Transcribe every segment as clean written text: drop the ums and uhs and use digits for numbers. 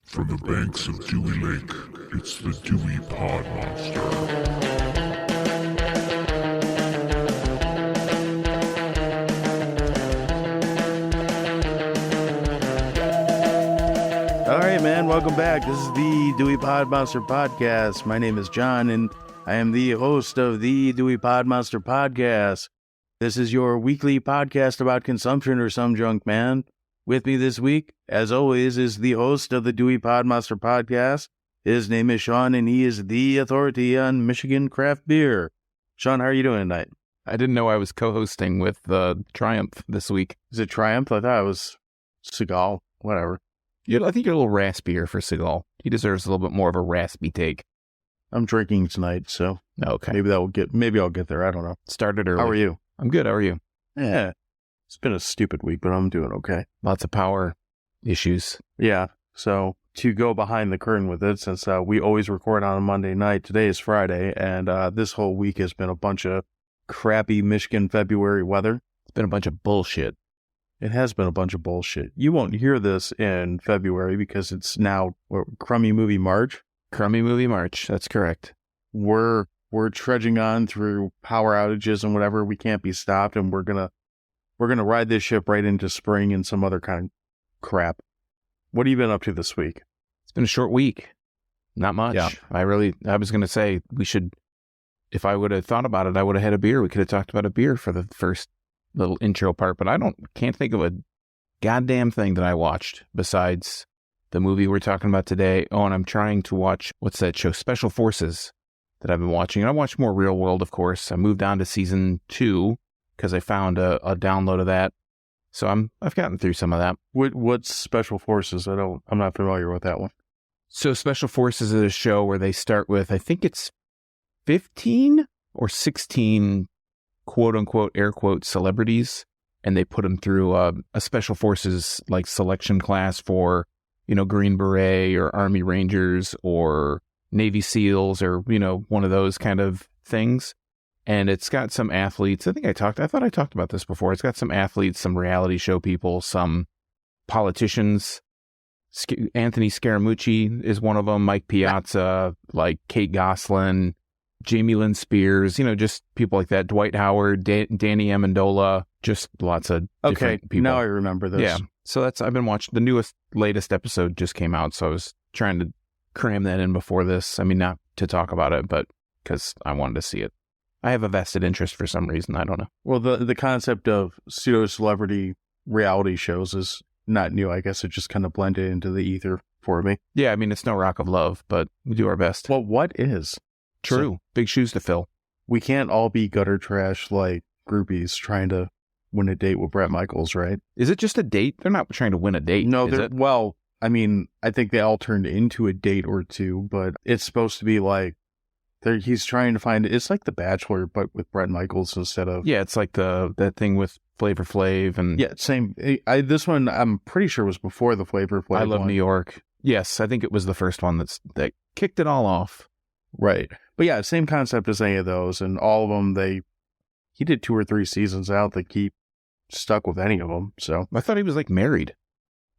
From the banks of Dewey Lake, it's the Dewey Pod Monster. All right, man, welcome back. This is the Dewey Pod Monster Podcast. My name is John, and I am the host of the Dewey Pod Monster Podcast. This is your weekly podcast about consumption or some junk, man. With me this week, as always, is the host of the Dewey Pod Monster Podcast. His name is Sean, and he is the authority on Michigan craft beer. Sean, how are you doing tonight? I didn't know I was co-hosting with Triumph this week. Is it Triumph? I thought it was Seagal. Whatever. I think you're a little raspier for Seagal. He deserves a little bit more of a raspy take. I'm drinking tonight, so Okay. maybe I'll get there. I don't know. Started early. How are you? I'm good. How are you? Yeah. It's been a stupid week, but I'm doing okay. Lots of power issues. Yeah. So to go behind the curtain with it, since we always record on a Monday night, today is Friday, and this whole week has been a bunch of crappy Michigan February weather. It's been a bunch of bullshit. It has been a bunch of bullshit. You won't hear this in February because it's now crummy movie March. Crummy movie March. That's correct. We're trudging on through power outages and whatever. We can't be stopped, and we're gonna ride this ship right into spring and some other kind of crap. What have you been up to this week? It's been a short week. Not much. Yeah. I was going to say we should, if I would have thought about it, I would have had a beer. We could have talked about a beer for the first little intro part, but can't think of a goddamn thing that I watched besides the movie we're talking about today. Oh, and I'm trying to watch, what's that show? Special Forces that I've been watching. I watch more Real World, of course. I moved on to season 2 because I found a download of that. So I've gotten through some of that. What's Special Forces? I'm not familiar with that one. So Special Forces is a show where they start with, I think it's 15 or 16 quote unquote, air quote, celebrities, and they put them through a Special Forces like selection class for, Green Beret or Army Rangers or Navy SEALs or, one of those kind of things. And it's got some athletes. I thought I talked about this before. It's got some athletes, some reality show people, some politicians. Anthony Scaramucci is one of them. Mike Piazza, like Kate Gosselin, Jamie Lynn Spears, just people like that. Dwight Howard, Danny Amendola, just lots of different people. Now I remember this. Yeah. So I've been watching the latest episode just came out. So I was trying to cram that in before this. I mean, not to talk about it, but because I wanted to see it. I have a vested interest for some reason. I don't know. Well, the concept of pseudo-celebrity reality shows is not new. I guess it just kind of blended into the ether for me. Yeah, I mean, it's no Rock of Love, but we do our best. Well, what is? True. So, big shoes to fill. We can't all be gutter trash like groupies trying to win a date with Bret Michaels, right? Is it just a date? They're not trying to win a date. No, well, I mean, I think they all turned into a date or two, but it's supposed to be like, he's trying to find, it's like The Bachelor, but with Bret Michaels instead of... Yeah, it's like that thing with Flavor Flav and... Yeah, same. This one, I'm pretty sure was before the Flavor Flav I Love New York. Yes, I think it was the first one that kicked it all off. Right. But yeah, same concept as any of those, and all of them, he did 2 or 3 seasons out that keep stuck with any of them, so... I thought he was like married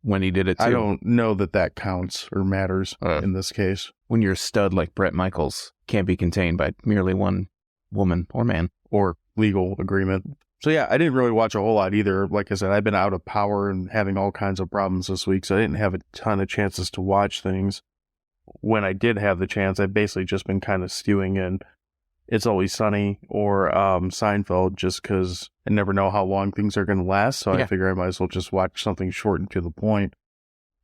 when he did it too. I don't know that counts or matters in this case. When you're a stud like Bret Michaels, can't be contained by merely one woman or man. Or legal agreement. So yeah, I didn't really watch a whole lot either. Like I said, I've been out of power and having all kinds of problems this week, so I didn't have a ton of chances to watch things. When I did have the chance, I've basically just been kind of stewing in It's Always Sunny or Seinfeld, just because I never know how long things are going to last, so I figure I might as well just watch something short and to the point.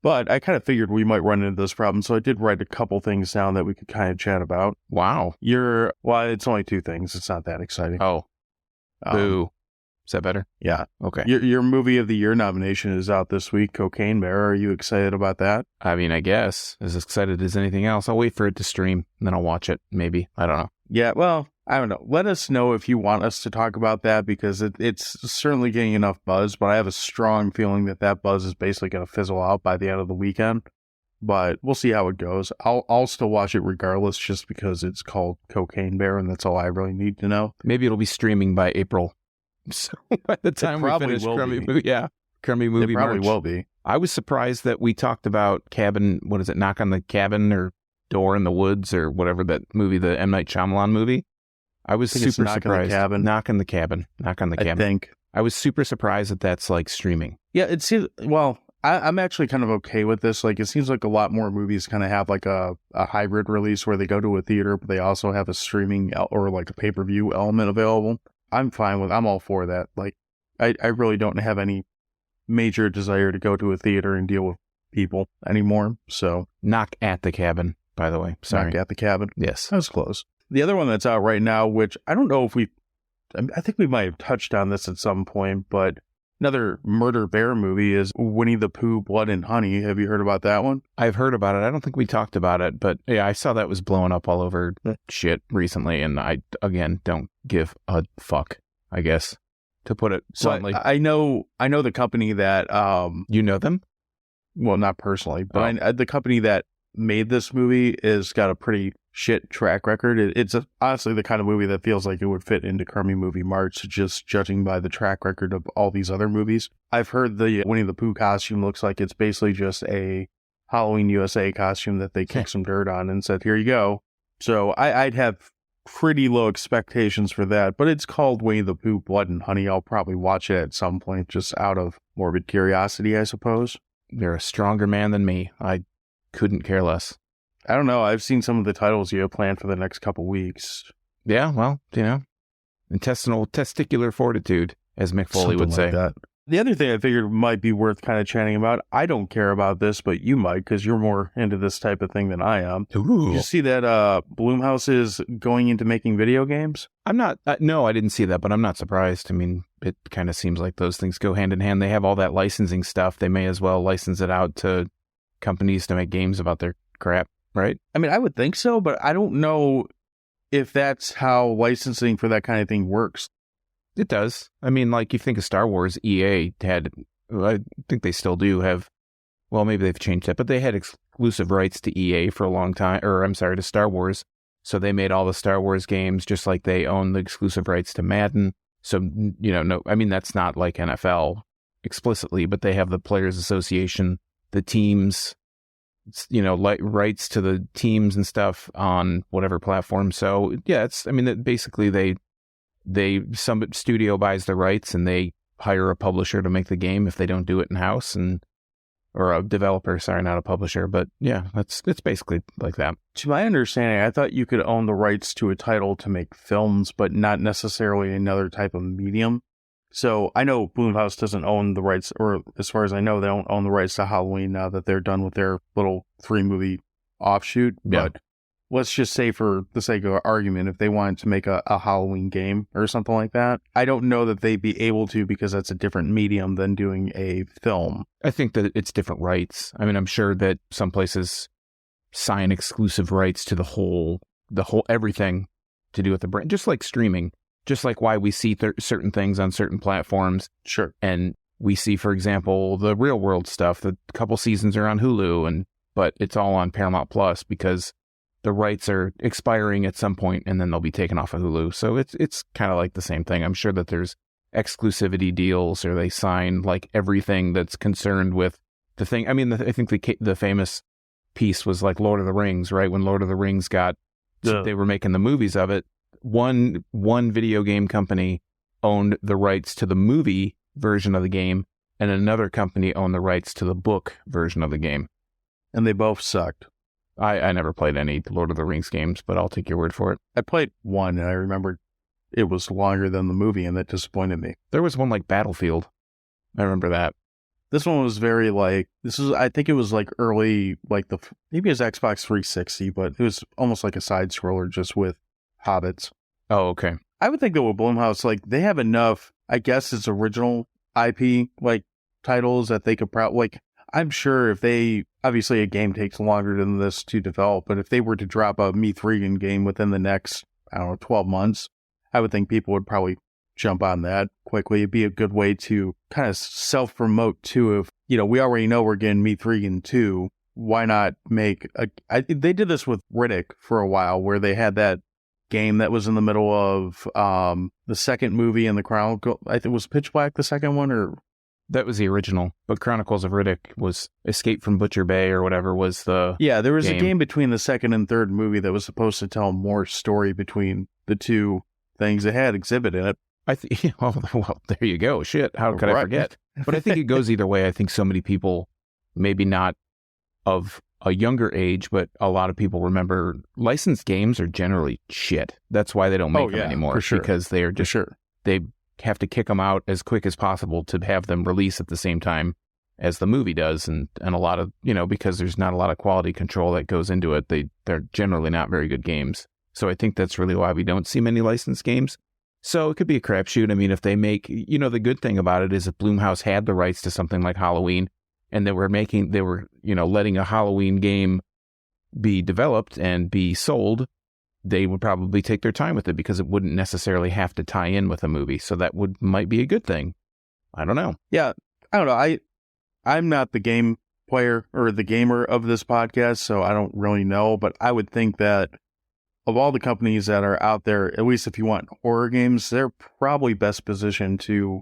But I kind of figured we might run into this problem, so I did write a couple things down that we could kind of chat about. Wow. Well, it's only 2 things. It's not that exciting. Oh. Boo. Is that better? Yeah. Okay. Your movie of the year nomination is out this week, Cocaine Bear. Are you excited about that? I mean, I guess. As excited as anything else. I'll wait for it to stream, and then I'll watch it, maybe. I don't know. Yeah, well, I don't know. Let us know if you want us to talk about that, because it's certainly getting enough buzz, but I have a strong feeling that buzz is basically going to fizzle out by the end of the weekend. But we'll see how it goes. I'll still watch it regardless, just because it's called Cocaine Bear, and that's all I really need to know. Maybe it'll be streaming by April. So by the time we finish Crummy Movie, Crummy Movie It probably March. will be. I was surprised that we talked about Cabin, what is it, Knock on the Cabin or Door in the Woods or whatever that movie, the M. Night Shyamalan movie. I was super surprised. Knock on the Cabin. Knock on the Cabin. Knock on the Cabin. I think. I was super surprised that that's like streaming. Yeah, it seems, well, I'm actually kind of okay with this. Like, it seems like a lot more movies kind of have like a hybrid release where they go to a theater, but they also have a streaming or like a pay-per-view element available. I'm all for that. Like, I really don't have any major desire to go to a theater and deal with people anymore. So, Knock at the Cabin, by the way. Sorry. Knock at the Cabin. Yes. That was close. The other one that's out right now, which I don't know if I think we might have touched on this at some point, but another murder bear movie is Winnie the Pooh, Blood and Honey. Have you heard about that one? I've heard about it. I don't think we talked about it, but yeah, I saw that was blowing up all over shit recently, and I, again, don't give a fuck, I guess, to put it bluntly. So I know the company that... you know them? Well, not personally, but the company that made this movie has got a pretty shit track record. It's honestly the kind of movie that feels like it would fit into Crummy Movie March, just judging by the track record of all these other movies. I've heard the Winnie the Pooh costume looks like it's basically just a Halloween USA costume that they kicked some dirt on and said, here you go. So I'd have pretty low expectations for that, but it's called Winnie the Pooh, Blood and Honey. I'll probably watch it at some point just out of morbid curiosity, I suppose. You're a stronger man than me. I couldn't care less. I don't know. I've seen some of the titles you have planned for the next couple weeks. Yeah, well, testicular fortitude, as Mick Foley would say. Like that. The other thing I figured might be worth kind of chatting about, I don't care about this, but you might, because you're more into this type of thing than I am. Ooh. You see that Blumhouse is going into making video games? I'm not, no, I didn't see that, but I'm not surprised. I mean, it kind of seems like those things go hand in hand. They have all that licensing stuff. They may as well license it out to companies to make games about their crap, right? I mean, I would think so, but I don't know if that's how licensing for that kind of thing works. It does. I mean, like, you think of Star Wars, EA had, I think they still do have, well, maybe they've changed that, but they had exclusive rights to EA for a long time, or I'm sorry, to Star Wars. So they made all the Star Wars games just like they own the exclusive rights to Madden. So, no, I mean, that's not like NFL explicitly, but they have the Players Association, the teams, rights to the teams and stuff on whatever platform. So yeah, basically some studio buys the rights and they hire a publisher to make the game if they don't do it in house, or a developer, sorry, not a publisher. But yeah, it's basically like that. To my understanding, I thought you could own the rights to a title to make films, but not necessarily another type of medium. So I know Blumhouse doesn't own the rights, or as far as I know, they don't own the rights to Halloween now that they're done with their little 3-movie offshoot. Yeah. But let's just say, for the sake of argument, if they wanted to make a Halloween game or something like that, I don't know that they'd be able to, because that's a different medium than doing a film. I think that it's different rights. I mean, I'm sure that some places sign exclusive rights to the whole everything to do with the brand, just like streaming. Just like why we see certain things on certain platforms. Sure. And we see, for example, the Real World stuff. The couple seasons are on Hulu, but it's all on Paramount Plus because the rights are expiring at some point and then they'll be taken off of Hulu. So it's kind of like the same thing. I'm sure that there's exclusivity deals, or they sign like everything that's concerned with the thing. I mean, I think the famous piece was like Lord of the Rings, right? When Lord of the Rings they were making the movies of it. One video game company owned the rights to the movie version of the game, and another company owned the rights to the book version of the game. And they both sucked. I never played any Lord of the Rings games, but I'll take your word for it. I played one, and I remember it was longer than the movie, and that disappointed me. There was one like Battlefield. I remember that. This one was very I think it was like early, like maybe it was Xbox 360, but it was almost like a side scroller just with hobbits. Oh, okay. I would think that with Blumhouse, like, they have enough, I guess it's original IP, like, titles that they could probably, like, I'm sure obviously a game takes longer than this to develop, but if they were to drop a Meath Regan game within the next, 12 months, I would think people would probably jump on that quickly. It'd be a good way to kind of self-promote, too. If, we already know we're getting Meath Regan 2, why not make they did this with Riddick for a while, where they had that game that was in the middle of the second movie in the Chronicle. I think it was Pitch Black, the second one, or That was the original, but Chronicles of Riddick was Escape from Butcher Bay or whatever was the Yeah, there was game. a game between the second and third movie that was supposed to tell more story between the two things. It had Exhibit in it. Oh, well, there you go. Shit, how could I forget? But I think it goes either way. I think so many people, maybe not of a younger age, but a lot of people remember licensed games are generally shit. That's why they don't make them anymore. For sure. Because they are just, they have to kick them out as quick as possible to have them release at the same time as the movie does. And a lot of, because there's not a lot of quality control that goes into it, they're generally not very good games. So I think that's really why we don't see many licensed games. So it could be a crapshoot. I mean, if they make, the good thing about it is if Blumhouse had the rights to something like Halloween and they were letting a Halloween game be developed and be sold, they would probably take their time with it because it wouldn't necessarily have to tie in with a movie. So that might be a good thing. I don't know. Yeah, I don't know. I'm not the game player or the gamer of this podcast, so I don't really know. But I would think that of all the companies that are out there, at least if you want horror games, they're probably best positioned to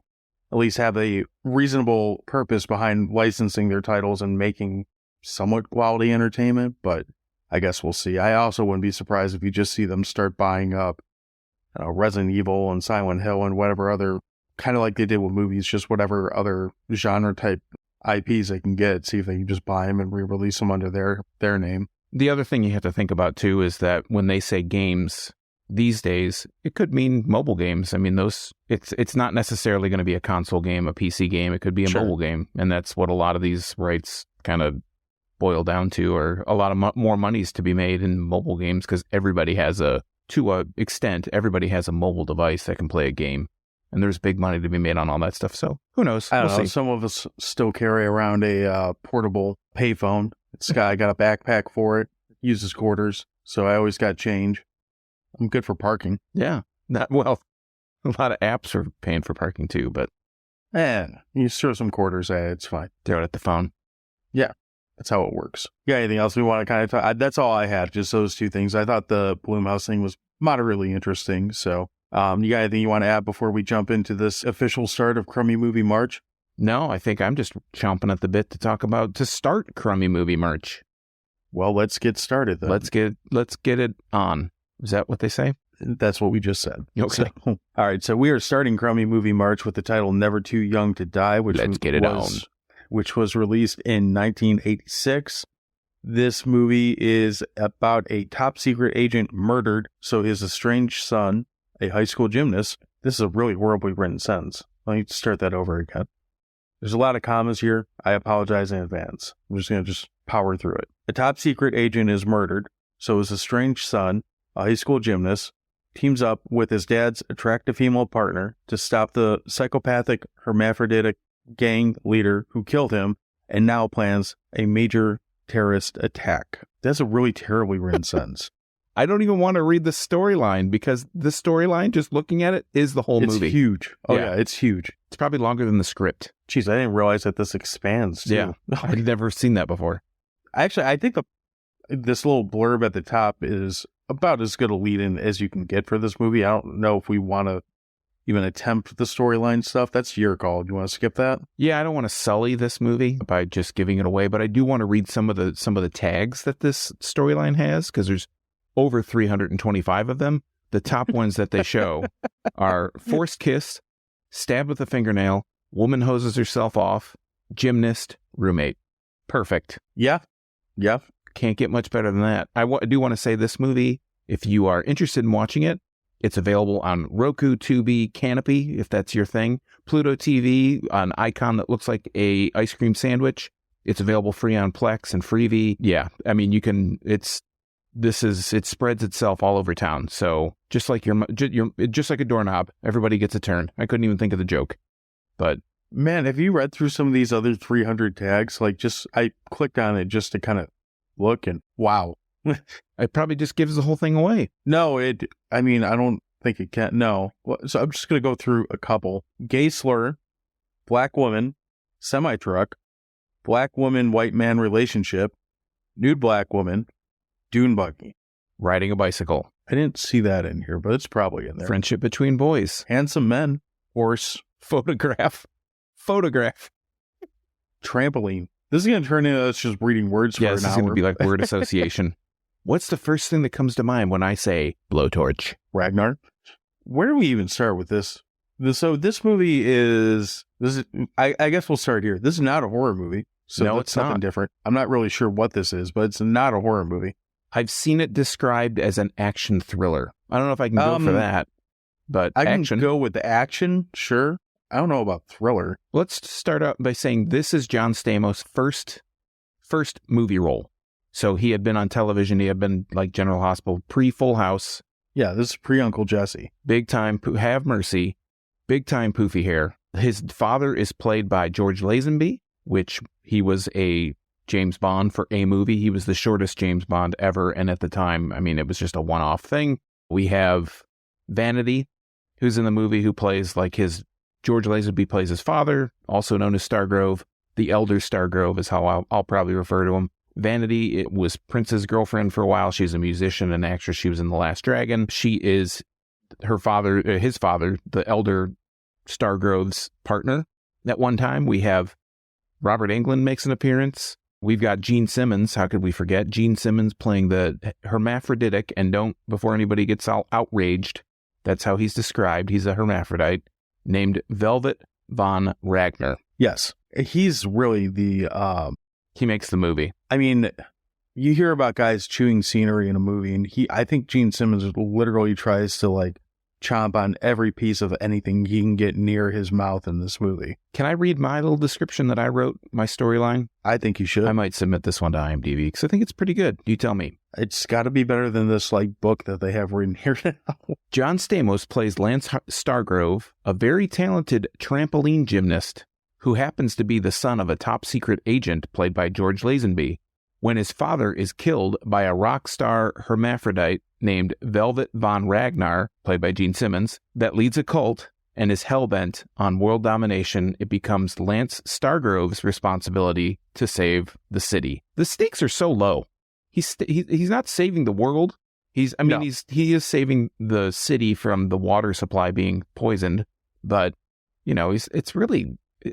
at least have a reasonable purpose behind licensing their titles and making somewhat quality entertainment. But I guess we'll see. I also wouldn't be surprised if you just see them start buying up Resident Evil and Silent Hill and whatever other, kind of like they did with movies, just whatever other genre type IPs they can get, see if they can just buy them and re-release them under their name. The other thing you have to think about too is that when they say games these days, it could mean mobile games. I mean, it's not necessarily going to be a console game, a PC game. It could be a mobile game. And that's what a lot of these rights kind of boil down to, or a lot of more monies to be made in mobile games because everybody has to a extent, everybody has a mobile device that can play a game. And there's big money to be made on all that stuff. So who knows? I don't know. Some of us still carry around a portable payphone. This guy got a backpack for it, uses quarters. So I always got change. I'm good for parking. Yeah. A lot of apps are paying for parking too, but you throw some quarters at it, it's fine. Throw it at the phone. Yeah. That's how it works. Yeah, anything else we want to kind of talk? That's all I had, just those two things. I thought the Blumhouse thing was moderately interesting. So you got anything you want to add before we jump into this official start of Crummy Movie March? No, I think I'm just chomping at the bit to start Crummy Movie March. Well, let's get started then. Let's get it on. Is that what they say? That's what we just said. Okay. So, all right, so we are starting Crummy Movie March with the title Never Too Young to Die, which was released in 1986. This movie is about a top secret agent murdered, so his estranged son, a high school gymnast. This is a really horribly written sentence. Let me start that over again. There's a lot of commas here. I apologize in advance. I'm just going to power through it. A top secret agent is murdered, so his estranged son, a high school gymnast, teams up with his dad's attractive female partner to stop the psychopathic hermaphroditic gang leader who killed him and now plans a major terrorist attack. That's a really terribly written sentence. I don't even want to read the storyline because the storyline, just looking at it, is the whole movie. It's huge. Oh, yeah, it's huge. It's probably longer than the script. Jeez, I didn't realize that this expands, too. Yeah, I've never seen that before. Actually, I think this little blurb at the top is about as good a lead-in as you can get for this movie. I don't know if we want to even attempt the storyline stuff. That's your call. Do you want to skip that? Yeah, I don't want to sully this movie by just giving it away, but I do want to read some of the tags that this storyline has, because there's over 325 of them. The top ones that they show are forced kiss, stabbed with a fingernail, woman hoses herself off, gymnast, roommate. Perfect. Yeah. Can't get much better than that. I do want to say this movie, if you are interested in watching it, it's available on Roku, Tubi, Canopy, if that's your thing. Pluto TV, an icon that looks like a ice cream sandwich. It's available free on Plex and Freevee. Yeah, I mean, you can. It spreads itself all over town. So just like just like a doorknob, everybody gets a turn. I couldn't even think of the joke, but man, have you read through some of these other 300 tags? I clicked on it just to kind of look, and wow. It probably just gives the whole thing away. No, I don't think it can. No. So I'm just going to go through a couple. Gay slur, black woman, semi-truck, black woman, white man relationship, nude black woman, dune buggy. Riding a bicycle. I didn't see that in here, but it's probably in there. Friendship between boys. Handsome men, horse. Photograph. Trampoline. This is going to turn into us just reading words for Yeah, an this is hour. going to be like word association. What's the first thing that comes to mind when I say blowtorch? Ragnar. Where do we even start with this? So this movie is I guess we'll start here. This is not a horror movie. So No, that's it's something not. different. I'm not really sure what this is, but it's not a horror movie. I've seen it described as an action thriller. I don't know if I can go for that, but I action. can go with the action, sure. I don't know about thriller. Let's start out by saying this is John Stamos' first movie role. So he had been on television. He had been like General Hospital, pre-Full House. Yeah, this is pre-Uncle Jesse. Big time, Have Mercy, big time poofy hair. His father is played by George Lazenby, which he was a James Bond for a movie. He was the shortest James Bond ever. And at the time, I mean, it was just a one-off thing. We have Vanity, who's in the movie, who plays like George Lazenby plays his father, also known as Stargrove. The elder Stargrove is how I'll probably refer to him. Vanity, it was Prince's girlfriend for a while. She's a musician and actress. She was in The Last Dragon. She is his father, the elder Stargrove's partner. At one time, we have Robert Englund makes an appearance. We've got Gene Simmons. How could we forget? Gene Simmons playing the Hermaphroditic. And before anybody gets all outraged, that's how he's described. He's a hermaphrodite named Velvet Von Ragnar. Yes. He's really He makes the movie. I mean, you hear about guys chewing scenery in a movie, and I think Gene Simmons literally tries to like chomp on every piece of anything he can get near his mouth in this movie. Can I read my little description that I wrote, my storyline? I think you should. I might submit this one to IMDb because I think it's pretty good. You tell me. It's got to be better than this like book that they have written here now. John Stamos plays Lance Stargrove, a very talented trampoline gymnast who happens to be the son of a top-secret agent played by George Lazenby, when his father is killed by a rock star hermaphrodite named Velvet Von Ragnar, played by Gene Simmons, that leads a cult and is hell-bent on world domination. It becomes Lance Stargrove's responsibility to save the city. The stakes are so low. He's not saving the world. He is saving the city from the water supply being poisoned, but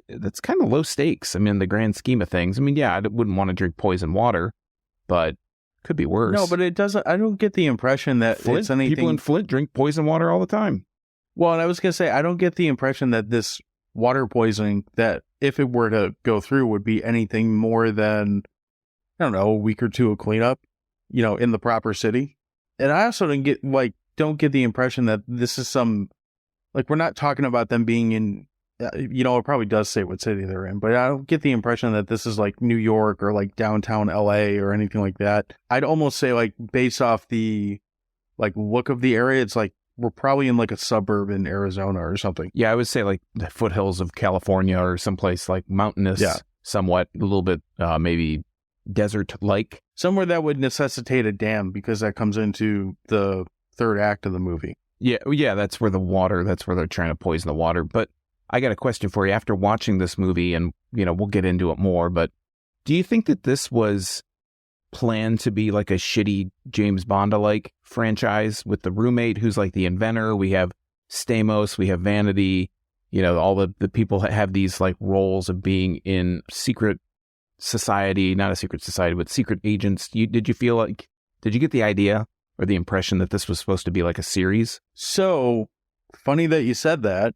that's kind of low stakes. I mean, in the grand scheme of things. I mean, yeah, I wouldn't want to drink poison water, but could be worse. No, but it doesn't. I don't get the impression that it's anything. People in Flint drink poison water all the time. Well, and I was going to say, I don't get the impression that this water poisoning, that if it were to go through, would be anything more than, I don't know, a week or two of cleanup, in the proper city. And I also don't get the impression that this is we're not talking about them being in, it probably does say what city they're in, but I don't get the impression that this is like New York or like downtown LA or anything like that. I'd almost say like based off the like look of the area, it's like we're probably in like a suburb in Arizona or something. Yeah, I would say like the foothills of California or someplace like mountainous, somewhat, a little bit maybe desert-like. Somewhere that would necessitate a dam because that comes into the third act of the movie. Yeah, that's where they're trying to poison the water. But I got a question for you. After watching this movie, and we'll get into it more, but do you think that this was planned to be like a shitty James Bond-like franchise with the roommate who's like the inventor? We have Stamos, we have Vanity, all the people that have these like roles of being in secret society, not a secret society, but secret agents. Did you get the idea or the impression that this was supposed to be like a series? So funny that you said that.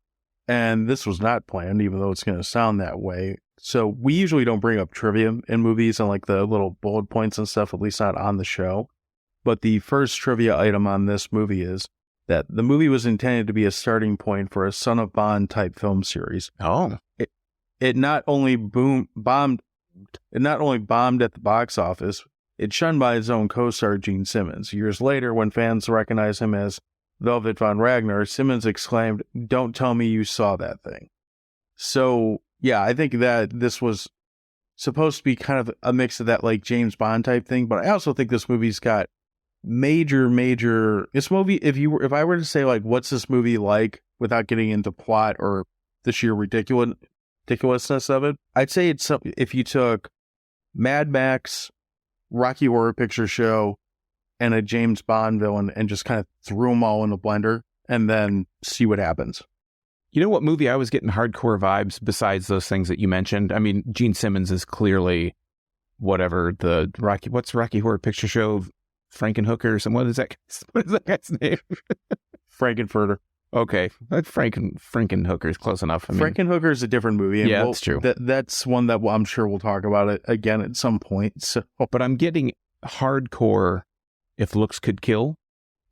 And this was not planned, even though it's going to sound that way. So we usually don't bring up trivia in movies and like the little bullet points and stuff, at least not on the show. But the first trivia item on this movie is that the movie was intended to be a starting point for a Son of Bond type film series. Oh. It not only bombed at the box office, it shunned by his own co-star Gene Simmons. Years later, when fans recognized him as Velvet Von Ragnar, Simmons exclaimed, "Don't tell me you saw that thing." So, yeah, I think that this was supposed to be kind of a mix of that like James Bond type thing, but I also think this movie's got major this movie, if I were to say like what's this movie like without getting into plot or the sheer ridiculousness of it, I'd say it's if you took Mad Max, Rocky Horror Picture Show, and a James Bond villain and just kind of threw them all in a blender and then see what happens. You know what movie I was getting hardcore vibes besides those things that you mentioned? I mean, Gene Simmons is clearly whatever what's Rocky Horror Picture Show? Frankenhooker or something. What is that guy's name? Frankenfurter. Okay. Frankenhooker is close enough. I mean, Frankenhooker is a different movie. And that's true. That's one that I'm sure we'll talk about it again at some point. So, but I'm getting hardcore If Looks Could Kill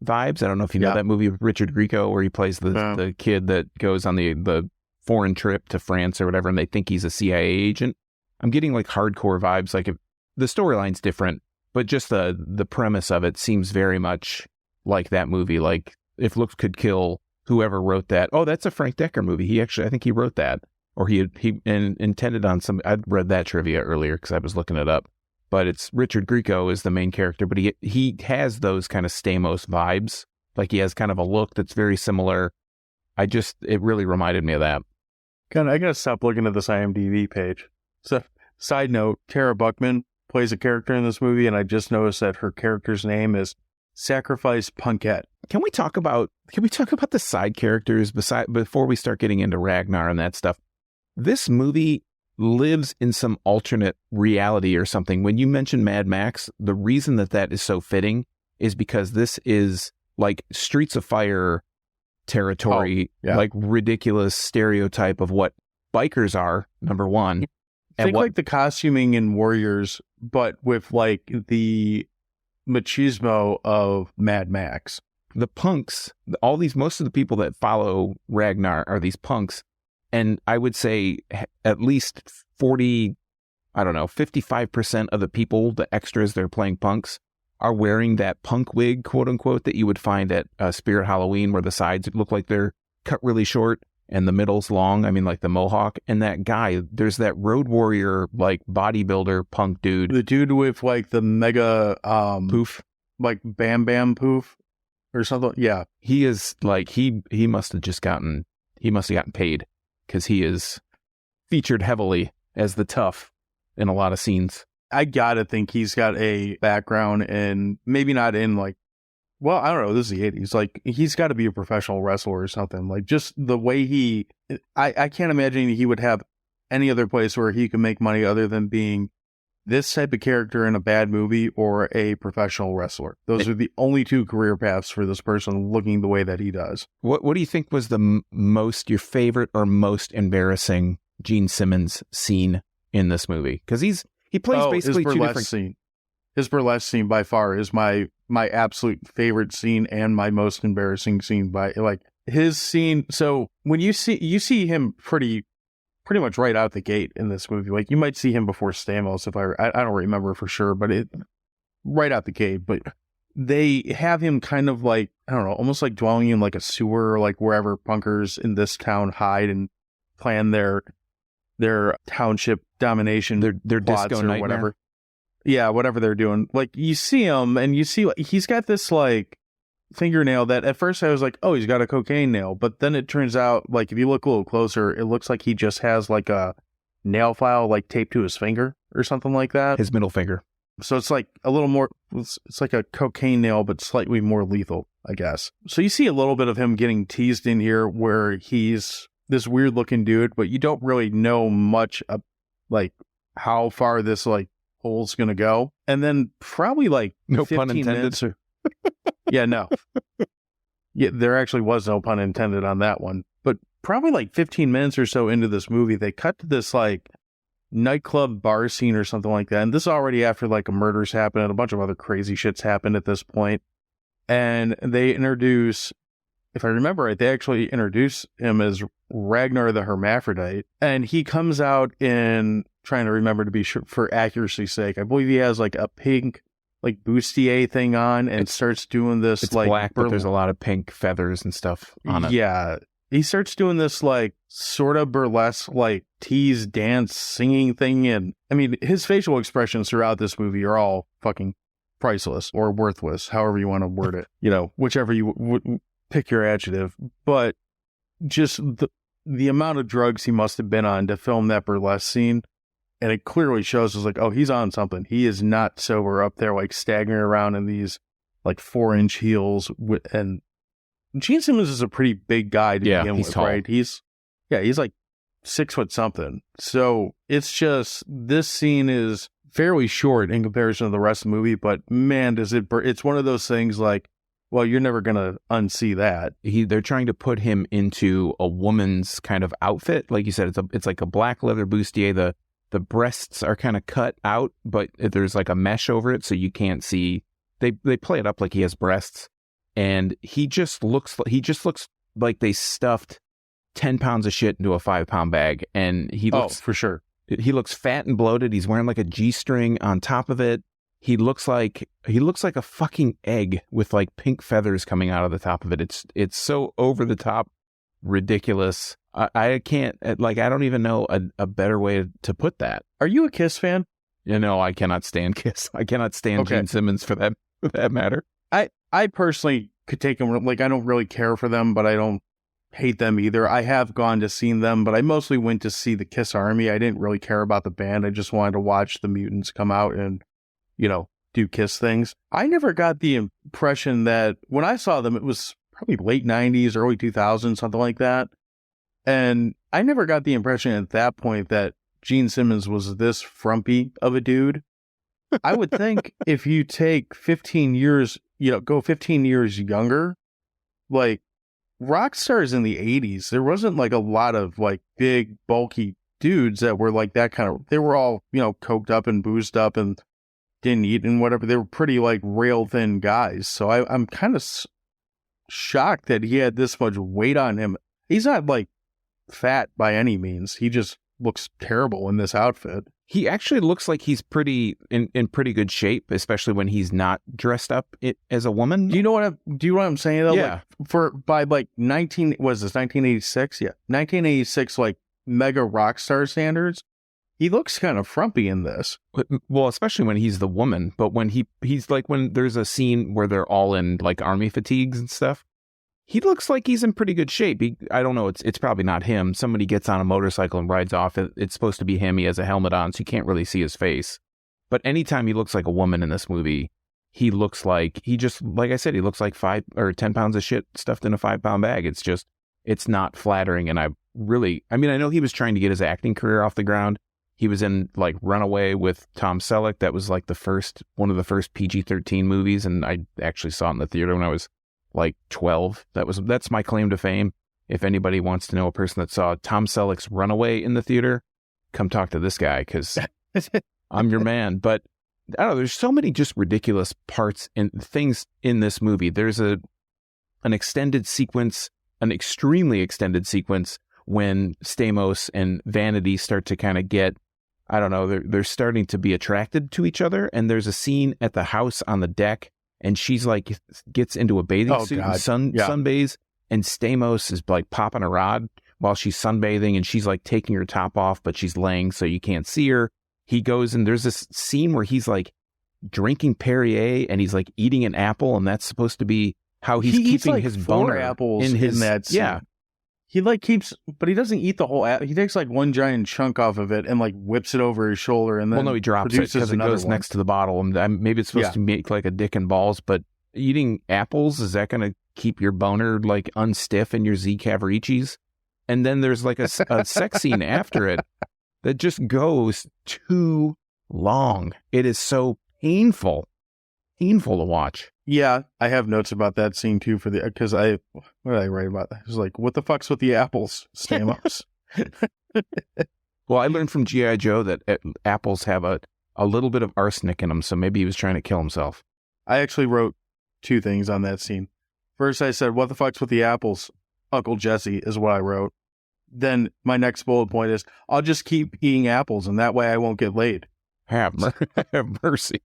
vibes. I don't know if you know that movie with Richard Grieco where he plays the kid that goes on the foreign trip to France or whatever, and they think he's a CIA agent. I'm getting like hardcore vibes. Like if the storyline's different, but just the premise of it seems very much like that movie. Like If Looks Could Kill, whoever wrote that. Oh, that's a Frank Decker movie. I think he wrote that, or he intended on some. I'd read that trivia earlier because I was looking it up. But it's Richard Grieco is the main character, but he has those kind of Stamos vibes. Like he has kind of a look that's very similar. It really reminded me of that. I gotta stop looking at this IMDb page. So, side note, Tara Buckman plays a character in this movie, and I just noticed that her character's name is Sacrifice Punkette. Can we talk about the side characters before we start getting into Ragnar and that stuff? This movie lives in some alternate reality or something. When you mention Mad Max, the reason that is so fitting is because this is like Streets of Fire territory, like ridiculous stereotype of what bikers are, number one. Think like the costuming in Warriors, but with like the machismo of Mad Max. The punks, most of the people that follow Ragnar are these punks. And I would say at least 55% of the people, the extras that are playing punks, are wearing that punk wig, quote unquote, that you would find at Spirit Halloween, where the sides look like they're cut really short and the middle's long. I mean, like the mohawk. And that guy, there's that Road Warrior, like bodybuilder punk dude. The dude with like the mega poof, like Bam Bam poof or something. Yeah. He is like, he must have gotten paid. Because he is featured heavily as the tough in a lot of scenes. I gotta think he's got a background in, maybe not in like, well, I don't know, this is the 80s. Like, he's got to be a professional wrestler or something. Like, just the way I can't imagine he would have any other place where he could make money other than being this type of character in a bad movie or a professional wrestler. Those are the only two career paths for this person looking the way that he does. What do you think was the your favorite or most embarrassing Gene Simmons scene in this movie? Because he plays basically two different scenes. His burlesque scene by far is my absolute favorite scene and my most embarrassing scene by like his scene. So when you see him pretty much right out the gate in this movie. Like you might see him before Stamos if I don't remember for sure, but right out the gate. But they have him kind of like, I don't know, almost like dwelling in like a sewer, or like wherever punkers in this town hide and plan their township domination, their plots disco or nightmare. whatever. Yeah, whatever they're doing. Like you see him and you see like, he's got this like fingernail that at first I was like, oh, he's got a cocaine nail, but then it turns out like if you look a little closer, it looks like he just has like a nail file like taped to his finger or something like that, his middle finger. So it's like a little more, it's like a cocaine nail but slightly more lethal, I guess. So you see a little bit of him getting teased in here where he's this weird looking dude, but you don't really know much like how far this like hole's gonna go. And then probably like no 15 pun intended minutes or yeah, no. Yeah, there actually was no pun intended on that one. But probably like 15 minutes or so into this movie, they cut to this like nightclub bar scene or something like that. And this is already after like a murder's happened and a bunch of other crazy shit's happened at this point. And they introduce, if I remember right, they actually introduce him as Ragnar the Hermaphroditic. And he comes out in, trying to remember to be sure for accuracy's sake, I believe he has like a pink like bustier thing on and starts doing this. It's like black, but there's a lot of pink feathers and stuff on it. Yeah. He starts doing this like sort of burlesque, like tease, dance, singing thing. And I mean, his facial expressions throughout this movie are all fucking priceless or worthless, however you want to word it, you know, whichever you would pick your adjective. But just the amount of drugs he must have been on to film that burlesque scene. And it clearly shows us like, oh, he's on something. He is not sober up there, like staggering around in these like 4-inch heels. And Gene Simmons is a pretty big guy to begin with, tall. right? He's Yeah, he's like 6 foot something. So it's just, this scene is fairly short in comparison to the rest of the movie, but man, it's one of those things like, well, you're never going to unsee that. They're trying to put him into a woman's kind of outfit. Like you said, it's like a black leather bustier. The breasts are kind of cut out, but there's like a mesh over it, so you can't see. They play it up like he has breasts, and he just looks like they stuffed 10 pounds of shit into a 5-pound bag, and he looks for sure. He looks fat and bloated. He's wearing like a G-string on top of it. He looks like a fucking egg with like pink feathers coming out of the top of it. It's so over the top, ridiculous. I can't, like, I don't even know a better way to put that. Are you a Kiss fan? You know, I cannot stand Kiss. I cannot stand Gene Simmons for that matter. I personally could take them, like, I don't really care for them, but I don't hate them either. I have gone to see them, but I mostly went to see the Kiss Army. I didn't really care about the band. I just wanted to watch the mutants come out and, you know, do Kiss things. I never got the impression that when I saw them, it was probably late 90s, early 2000s, something like that. And I never got the impression at that point that Gene Simmons was this frumpy of a dude. I would think if you take 15 years, you know, go 15 years younger, like rock stars in the 80s, there wasn't like a lot of like big, bulky dudes that were like that kind of, they were all, you know, coked up and boozed up and didn't eat and whatever. They were pretty like rail thin guys. So I'm kind of shocked that he had this much weight on him. He's not like fat by any means. He just looks terrible in this outfit. He actually looks like he's in pretty good shape, especially when he's not dressed up as a woman. Do you know what I'm saying though? Yeah. Like, by like 1986? Yeah. 1986, like mega rock star standards. He looks kind of frumpy in this. Well, especially when he's the woman, but when he's like, when there's a scene where they're all in like army fatigues and stuff, he looks like he's in pretty good shape. I don't know. It's probably not him. Somebody gets on a motorcycle and rides off. It's supposed to be him. He has a helmet on, so you can't really see his face. But anytime he looks like a woman in this movie, he looks like, like I said, he looks like 5 or 10 pounds of shit stuffed in a 5-pound bag. It's not flattering. And I know he was trying to get his acting career off the ground. He was in like Runaway with Tom Selleck. That was like one of the first PG-13 movies. And I actually saw it in the theater when I was like 12. That's my claim to fame. If anybody wants to know a person that saw Tom Selleck's Runaway in the theater, come talk to this guy, because I'm your man. But I don't know, there's so many just ridiculous parts and things in this movie. There's an extended sequence, an extremely extended sequence, when Stamos and Vanity start to kind of get, I don't know, they're starting to be attracted to each other. And there's a scene at the house on the deck, and she's like, gets into a bathing suit and sunbathes, and Stamos is like popping a rod while she's sunbathing, and she's like taking her top off, but she's laying so you can't see her. He goes, and there's this scene where he's like drinking Perrier and he's like eating an apple, and that's supposed to be how he's keeping like his 4 boner apples in that scene. Yeah. He like keeps, but he doesn't eat the whole apple. He takes like one giant chunk off of it and like whips it over his shoulder, and then he drops it because it goes next to the bottle. And maybe it's supposed to make like a dick and balls, but eating apples, is that going to keep your boner like unstiff in your Z Cavaricis? And then there's like a sex scene after it that just goes too long. It is so painful to watch. Yeah, I have notes about that scene too because what did I write about that? It was like, what the fuck's with the apples, Stamos? Well, I learned from G.I. Joe that apples have a little bit of arsenic in them, so maybe he was trying to kill himself. I actually wrote 2 things on that scene. First, I said, what the fuck's with the apples, Uncle Jesse, is what I wrote. Then my next bullet point is, I'll just keep eating apples, and that way I won't get laid. Have mercy.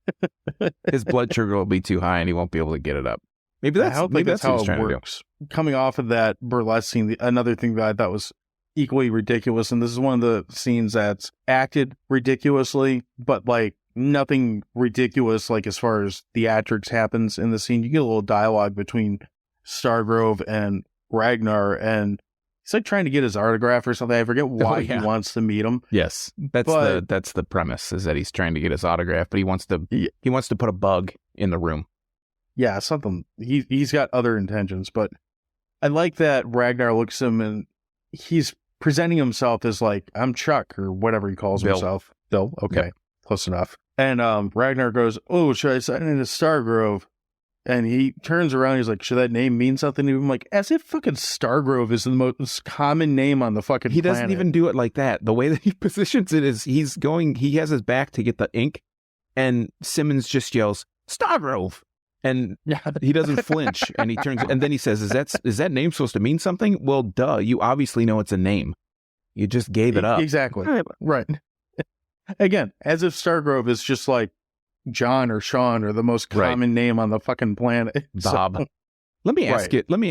His blood sugar will be too high and he won't be able to get it up. Maybe that's how it works. Coming off of that burlesque scene, another thing that I thought was equally ridiculous, and this is one of the scenes that's acted ridiculously, but like nothing ridiculous like as far as theatrics happens in the scene. You get a little dialogue between Stargrove and Ragnar, and he's like trying to get his autograph or something. I forget why he wants to meet him. Yes, that's the premise, is that he's trying to get his autograph, but he wants to put a bug in the room. Yeah, something. He's got other intentions, but I like that Ragnar looks at him and he's presenting himself as like, I'm Chuck or whatever he calls Bill. himself. Bill. Okay. Yep. Close enough. And Ragnar goes, oh, should I sign into Stargrove? And he turns around. He's like, should that name mean something to him? I'm like, as if fucking Stargrove is the most common name on the fucking He planet. doesn't even do it like that. The way that he positions it is he has his back to get the ink, and Simmons just yells, Stargrove. And he doesn't flinch, and he turns, and then he says, is that name supposed to mean something? Well, duh. You obviously know it's a name. You just gave it up. Exactly. Right. Again, as if Stargrove is just like John or Sean or the most common name on the fucking planet. Bob. So, let me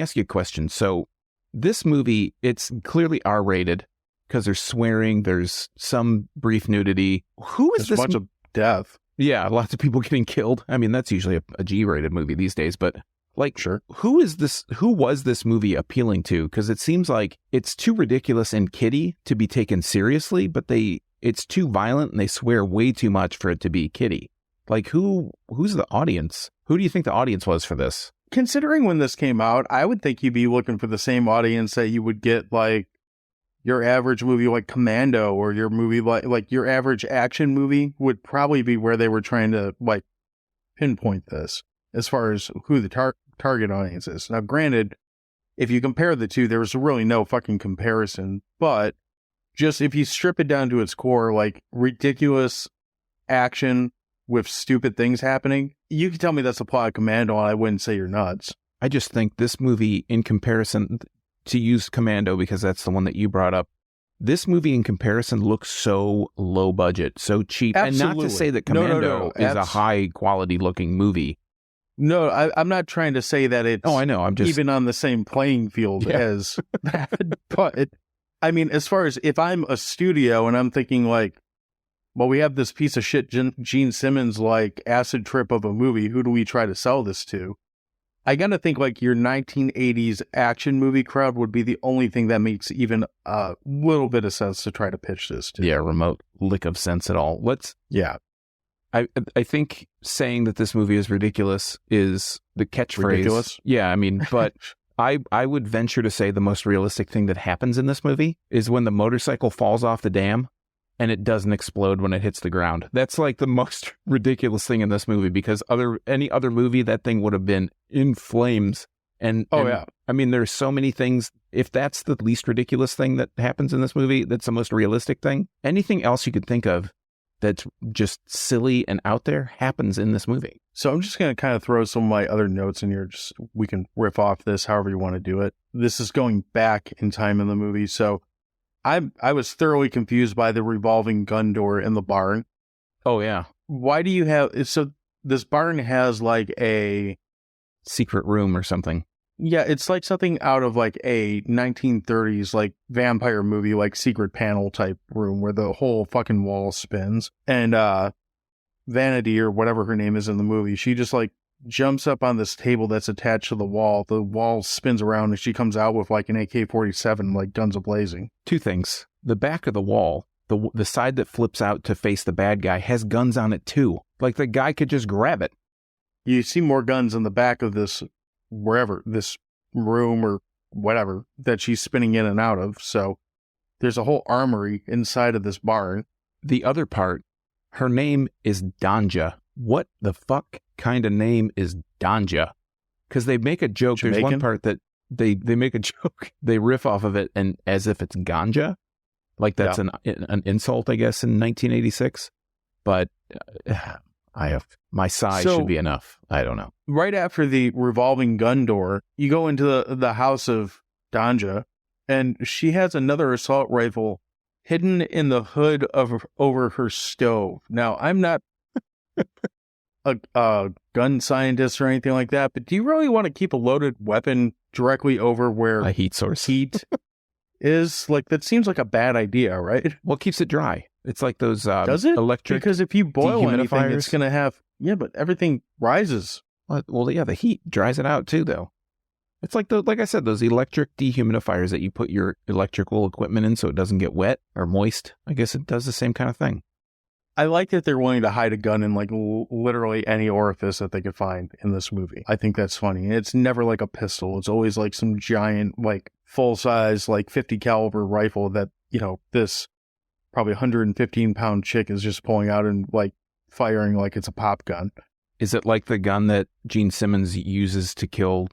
ask you a question. So this movie, it's clearly R-rated because there's swearing, there's some brief nudity. Who is there's this? A bunch of death. Yeah, lots of people getting killed. I mean, that's usually a G-rated movie these days, but like, sure. Who was this movie appealing to? Because it seems like it's too ridiculous and kiddie to be taken seriously, but it's too violent and they swear way too much for it to be kiddie. Like, who's the audience? Who do you think the audience was for this? Considering when this came out, I would think you'd be looking for the same audience that you would get like your average movie like Commando, or your movie like your average action movie would probably be where they were trying to like pinpoint this as far as who the target audience is. Now, granted, if you compare the two, there was really no fucking comparison, but just if you strip it down to its core, like ridiculous action with stupid things happening, you can tell me that's the plot of Commando and I wouldn't say you're nuts. I just think this movie, in comparison, to use Commando because that's the one that you brought up, this movie in comparison looks so low budget, so cheap. Absolutely. And not to say that Commando is a high quality looking movie. No, I'm not trying to say that it's I know. I'm just even on the same playing field as that. But I mean, as far as if I'm a studio and I'm thinking like, well, we have this piece of shit Gene Simmons like acid trip of a movie. Who do we try to sell this to? I gotta think like your 1980s action movie crowd would be the only thing that makes even a little bit of sense to try to pitch this to. Yeah, remote lick of sense at all. I think saying that this movie is ridiculous is the catchphrase. Ridiculous? Yeah, I mean, but I would venture to say the most realistic thing that happens in this movie is when the motorcycle falls off the dam and it doesn't explode when it hits the ground. That's like the most ridiculous thing in this movie, because any other movie, that thing would have been in flames. And I mean, there's so many things. If that's the least ridiculous thing that happens in this movie, that's the most realistic thing. Anything else you could think of that's just silly and out there happens in this movie. So I'm just going to kind of throw some of my other notes in here. Just we can riff off this however you want to do it. This is going back in time in the movie. So I was thoroughly confused by the revolving gun door in the barn. Oh, yeah. Why do you have... So this barn has like a... secret room or something. Yeah, it's like something out of like a 1930s like vampire movie, like secret panel type room where the whole fucking wall spins. And Vanity, or whatever her name is in the movie, she just like jumps up on this table that's attached to the wall. The wall spins around and she comes out with like an AK-47, like guns a-blazing. Two things. The back of the wall, the side that flips out to face the bad guy, has guns on it too. Like the guy could just grab it. You see more guns in the back of this, wherever, this room or whatever that she's spinning in and out of. So there's a whole armory inside of this barn. The other part, her name is Danja. What the fuck kind of name is Danja? Because they make a joke. Jamaican? There's one part that they make a joke. They riff off of it and as if it's ganja. Like that's an insult, I guess, in 1986. But my size should be enough. I don't know. Right after the revolving gun door, you go into the house of Danja, and she has another assault rifle hidden in the hood over her stove. Now, I'm not a gun scientist or anything like that, but do you really want to keep a loaded weapon directly over where a heat source heat is? Like, that seems like a bad idea, right? Well, it keeps it dry. It's like those Does it? electric Because if you boil anything, dehumidifiers. it's going to have... Yeah, but everything rises. Well, yeah, the heat dries it out too, though. It's like like I said, those electric dehumidifiers that you put your electrical equipment in so it doesn't get wet or moist. I guess it does the same kind of thing. I like that they're willing to hide a gun in like literally any orifice that they could find in this movie. I think that's funny. And it's never like a pistol. It's always like some giant like full-size, like 50 caliber rifle that, this probably 115-pound chick is just pulling out and like firing like it's a pop gun. Is it like the gun that Gene Simmons uses to kill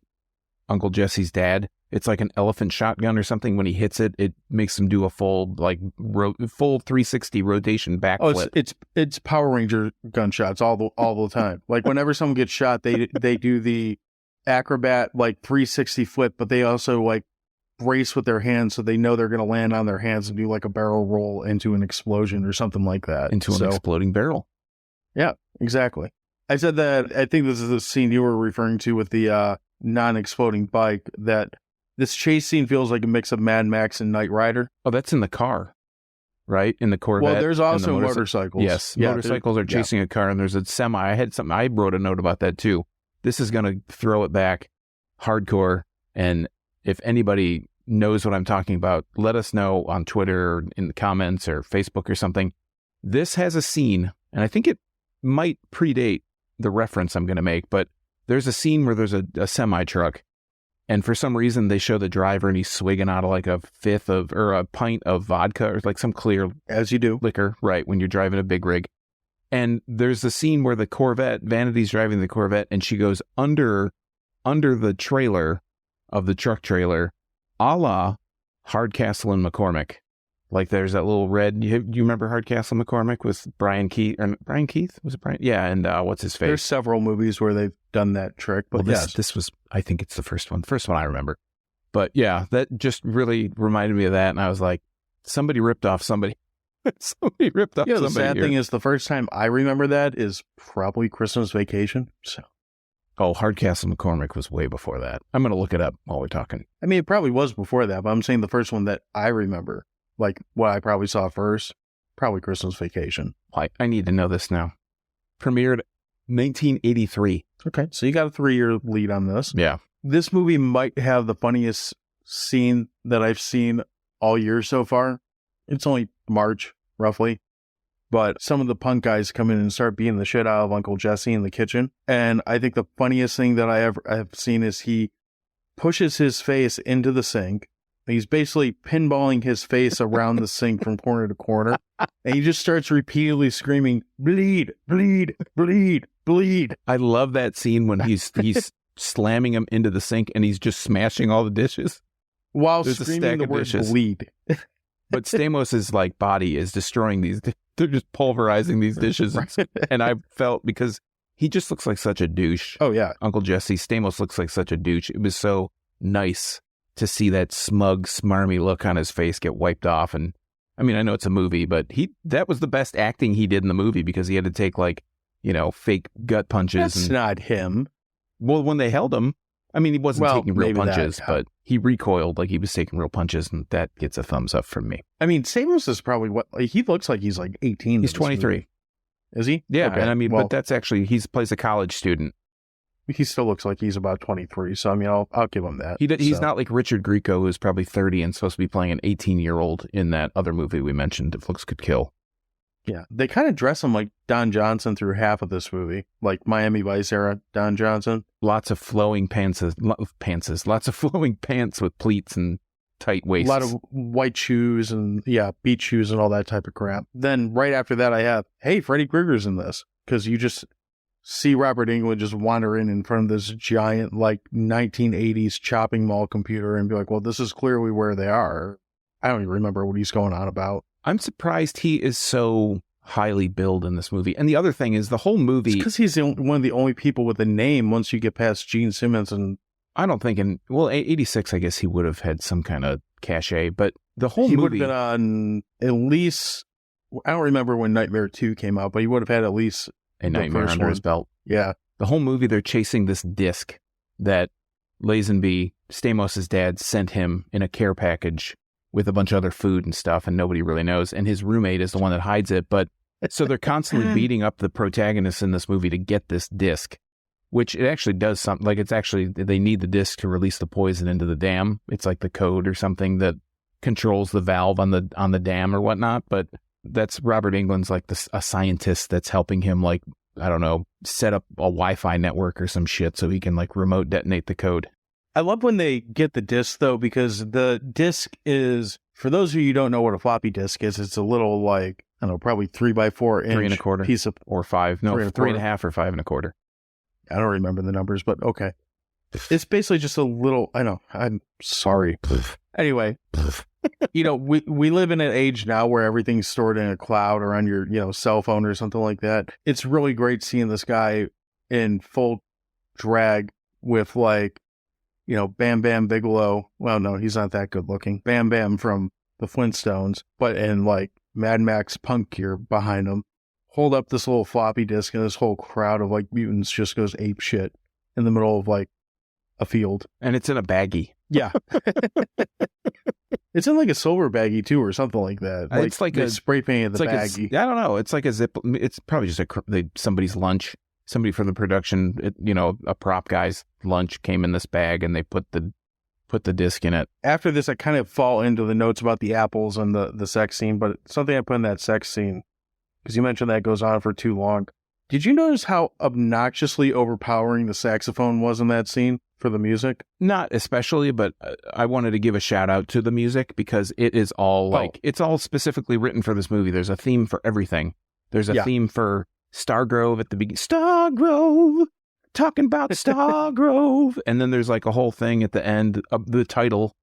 Uncle Jesse's dad? It's like an elephant shotgun or something. When he hits it, it makes him do a full 360 rotation backflip. Oh, it's Power Ranger gunshots all the time. Like whenever someone gets shot, they do the acrobat like 360 flip, but they also like brace with their hands so they know they're going to land on their hands and do like a barrel roll into an explosion or something like that. Into an exploding barrel. Yeah, exactly. I said that I think this is the scene you were referring to with the non-exploding bike, that this chase scene feels like a mix of Mad Max and Knight Rider. Oh, that's in the car, right? In the Corvette. Well, there's also motorcycles. Yes, motorcycles are chasing a car, and there's a semi. I wrote a note about that too. This is going to throw it back hardcore, and if anybody knows what I'm talking about, let us know on Twitter or in the comments or Facebook or something. This has a scene, and I think it might predate the reference I'm going to make, but there's a scene where there's a semi-truck, and for some reason they show the driver and he's swigging out of like a pint of vodka or like some clear, as you do, liquor, right, when you're driving a big rig. And there's a scene where the Corvette, Vanity's driving the Corvette, and she goes under the trailer of the truck trailer, a la Hardcastle and McCormick. Like there's that little red. You remember Hardcastle McCormick with Brian Keith? Was it Brian? Yeah, and what's his face? There's several movies where they've done that trick, but well, this was, I think it's the first one I remember. But yeah, that just really reminded me of that, and I was like, somebody ripped off somebody. Somebody ripped off somebody. The sad thing is, the first time I remember that is probably Christmas Vacation. So. Oh, Hardcastle McCormick was way before that. I'm going to look it up while we're talking. I mean, it probably was before that, but I'm saying the first one that I remember, like what I probably saw first, probably Christmas Vacation. I need to know this now. Premiered 1983. Okay, so you got a 3-year lead on this. Yeah. This movie might have the funniest scene that I've seen all year so far. It's only March, roughly. But some of the punk guys come in and start beating the shit out of Uncle Jesse in the kitchen. And I think the funniest thing that I have seen is he pushes his face into the sink. He's basically pinballing his face around the sink from corner to corner. And he just starts repeatedly screaming, bleed, bleed, bleed, bleed. I love that scene when he's slamming him into the sink and he's just smashing all the dishes. While screaming the word bleed. But Stamos' like body is destroying these. They're just pulverizing these dishes. Right. And I felt, because he just looks like such a douche. Oh, yeah. Uncle Jesse, Stamos looks like such a douche. It was so nice to see that smug, smarmy look on his face get wiped off. And I mean, I know it's a movie, but that was the best acting he did in the movie, because he had to take fake gut punches. That's not him. Well, when they held him, I mean, he wasn't taking real punches, but he recoiled like he was taking real punches, and that gets a thumbs up from me. I mean, Stamos is probably he looks like he's like 18. He's 23. Movie. Is he? Yeah, okay. and I mean, but that's actually, he plays a college student. He still looks like he's about 23, so I mean, I'll give him that. He's not like Richard Grieco, who's probably 30 and supposed to be playing an 18-year-old in that other movie we mentioned, If Looks Could Kill. Yeah, they kind of dress him like Don Johnson through half of this movie, like Miami Vice era Don Johnson. Lots of flowing lots of flowing pants with pleats and tight waists. A lot of white shoes and, beach shoes and all that type of crap. Then right after that, I have, hey, Freddy Krueger's in this, because you just see Robert Englund just wander in front of this giant, like, 1980s chopping mall computer and be like, well, this is clearly where they are. I don't even remember what he's going on about. I'm surprised he is so highly billed in this movie. And the other thing is, the whole movie... Because he's one of the only people with a name once you get past Gene Simmons. And I don't think 86, I guess he would have had some kind of cachet, but the whole movie... He would would have been on at least... I don't remember when Nightmare 2 came out, but he would have had at least a Nightmare under his belt. Yeah. The whole movie, they're chasing this disc that Lazenby, Stamos' dad, sent him in a care package with a bunch of other food and stuff, and nobody really knows. And his roommate is the one that hides it. But so they're constantly beating up the protagonists in this movie to get this disc, which it actually does something. Like, it's actually, they need the disc to release the poison into the dam. It's like the code or something that controls the valve on the dam or whatnot. But that's Robert Englund's like a scientist that's helping him, like, I don't know, set up a Wi-Fi network or some shit so he can like remote detonate the code. I love when they get the disc, though, because the disc is, for those of you who don't know what a floppy disk is, it's a little, like, I don't know, probably 3x4 inch 3.25 piece of... or 5. No, 3.5 or 5.25. I don't remember the numbers, but okay. It's basically just a little, I know, I'm sorry. Anyway, we live in an age now where everything's stored in a cloud or on your, cell phone or something like that. It's really great seeing this guy in full drag with, like, Bam Bam Bigelow. Well, no, he's not that good looking. Bam Bam from the Flintstones, but in, like, Mad Max punk gear behind him. Hold up this little floppy disk, and this whole crowd of, like, mutants just goes ape shit in the middle of, like, a field. And it's in a baggie. Yeah. It's in, like, a silver baggie, too, or something like that. It's like a spray painted the baggie. I don't know. It's like a zip. It's probably just somebody's lunch. Somebody from the production, a prop guy's lunch came in this bag, and they put the disc in it. After this, I kind of fall into the notes about the apples and the sex scene, but something I put in that sex scene, because you mentioned that goes on for too long. Did you notice how obnoxiously overpowering the saxophone was in that scene for the music? Not especially, but I wanted to give a shout out to the music because it is all it's all specifically written for this movie. There's a theme for everything. There's a theme for Stargrove at the beginning. Stargrove, talking about Stargrove. And then there's like a whole thing at the end of the title,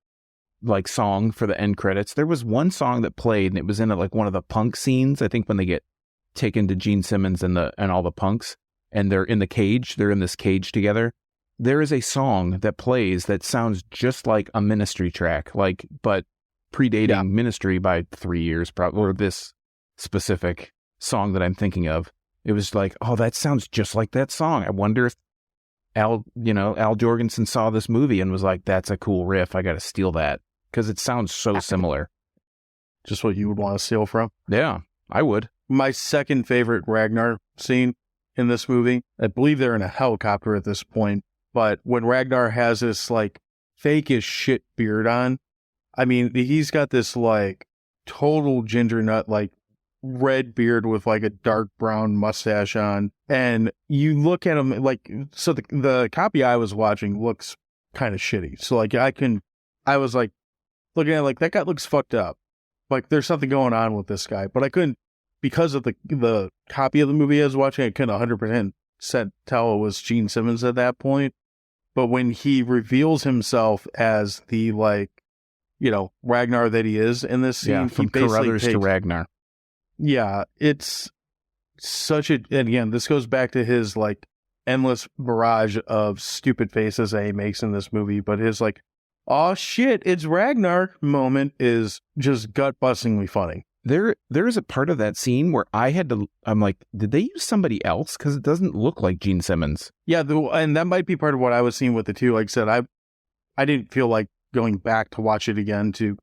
like, song for the end credits. There was one song that played, and it was in like one of the punk scenes. I think when they get taken to Gene Simmons and all the punks, and they're in the cage. They're in this cage together. There is a song that plays that sounds just like a Ministry track, but predating Ministry by 3 years, probably, or this specific song that I'm thinking of. It was like, oh, that sounds just like that song. I wonder if Al Jorgensen saw this movie and was like, that's a cool riff. I got to steal that, because it sounds so similar. Just what you would want to steal from? Yeah, I would. My second favorite Ragnar scene in this movie, I believe they're in a helicopter at this point, but when Ragnar has this, like, fake as shit beard on, I mean, he's got this, like, total ginger nut, like, red beard with, like, a dark brown mustache on, and you look at him, like, so the copy I was watching looks kind of shitty, so, like, I was, like, looking at it, like, that guy looks fucked up, like, there's something going on with this guy, but I couldn't, because of the copy of the movie I was watching, I couldn't 100% tell it was Gene Simmons at that point. But when he reveals himself as the, like, Ragnar that he is in this scene, from he basically Carruthers to Ragnar. Yeah, it's such a, and again, this goes back to his, like, endless barrage of stupid faces that he makes in this movie, but his, like, oh shit, it's Ragnar moment is just gut-bustingly funny. There is a part of that scene where I'm like, did they use somebody else? Because it doesn't look like Gene Simmons. Yeah, and that might be part of what I was seeing with it too. Like I said, I didn't feel like going back to watch it again to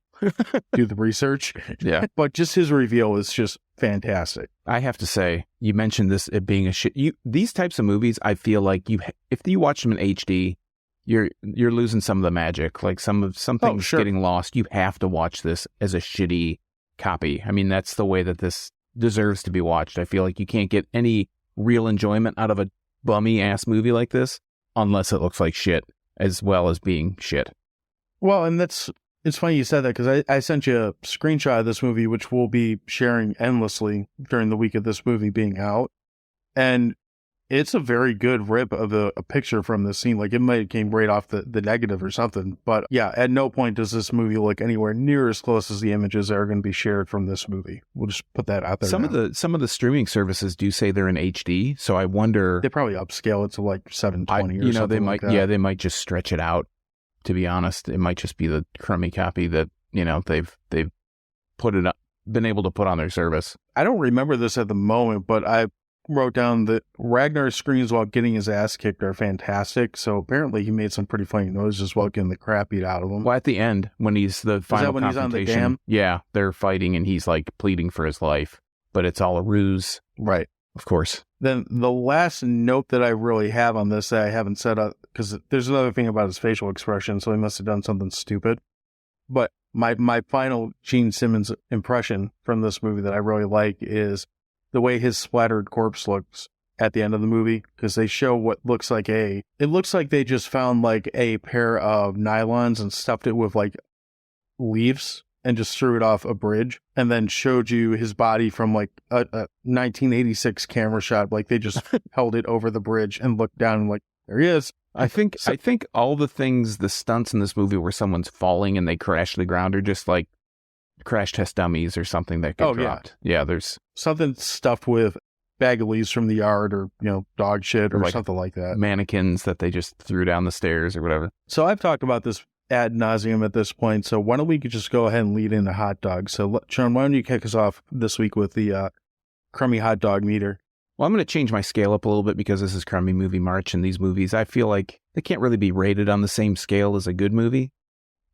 do the research. Yeah. But just his reveal is just fantastic. I have to say, you mentioned this, it being a shit. These types of movies, I feel like if you watch them in HD, you're losing some of the magic. Like some things getting lost. You have to watch this as a shitty copy. I mean, that's the way that this deserves to be watched. I feel like you can't get any real enjoyment out of a bummy ass movie like this unless it looks like shit as well as being shit. Well, and it's funny you said that, because I sent you a screenshot of this movie, which we'll be sharing endlessly during the week of this movie being out. And it's a very good rip of a picture from this scene. Like, it might have came right off the negative or something. But yeah, at no point does this movie look anywhere near as close as the images that are going to be shared from this movie. We'll just put that out there. Some of the streaming services do say they're in HD, so I wonder, they probably upscale it to like 720 or something. They might, like that. Yeah, they might just stretch it out. To be honest, it might just be the crummy copy that they've put it up, been able to put on their service. I don't remember this at the moment, but I wrote down that Ragnar's screams while getting his ass kicked are fantastic. So apparently he made some pretty funny noises while getting the crap beat out of him. Well, at the end, when he's the final confrontation, he's on the dam? Yeah, they're fighting and he's like pleading for his life, but it's all a ruse. Right. Of course. Then the last note that I really have on this that I haven't said, because there's another thing about his facial expression, so he must have done something stupid. But my final Gene Simmons impression from this movie that I really like is the way his splattered corpse looks at the end of the movie, because they show what looks like it looks like they just found like a pair of nylons and stuffed it with like leaves and just threw it off a bridge, and then showed you his body from like a 1986 camera shot. Like they just held it over the bridge and looked down and like, there he is. I think all the stunts in this movie where someone's falling and they crash to the ground are just like crash test dummies or something that get dropped. Yeah, there's something stuffed with bag of leaves from the yard, or dog shit, or like something like that. Mannequins that they just threw down the stairs or whatever. So I've talked about this ad nauseum at this point. So why don't we just go ahead and lead into hot dogs? So Sean, why don't you kick us off this week with the crummy hot dog meter? Well, I'm going to change my scale up a little bit because this is Crummy Movie March, and these movies, I feel like they can't really be rated on the same scale as a good movie.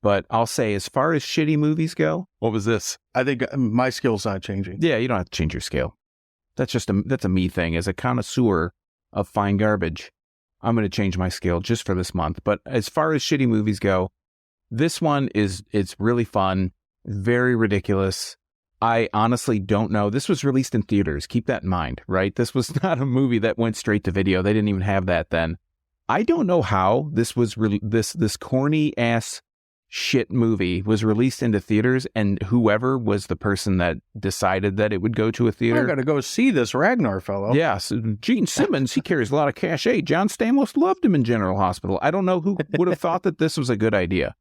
But I'll say, as far as shitty movies go, what was this? I think my scale's not changing. Yeah, you don't have to change your scale. That's a me thing. As a connoisseur of fine garbage, I'm going to change my scale just for this month. But as far as shitty movies go, this one it's really fun, very ridiculous. I honestly don't know. This was released in theaters. Keep that in mind, right? This was not a movie that went straight to video. They didn't even have that then. I don't know how this was this corny ass shit movie was released into theaters, and whoever was the person that decided that it would go to a theater. I gotta go see this Ragnar fellow. Yeah, so Gene Simmons, he carries a lot of cachet. John Stamos loved him in General Hospital. I don't know who would have thought that this was a good idea.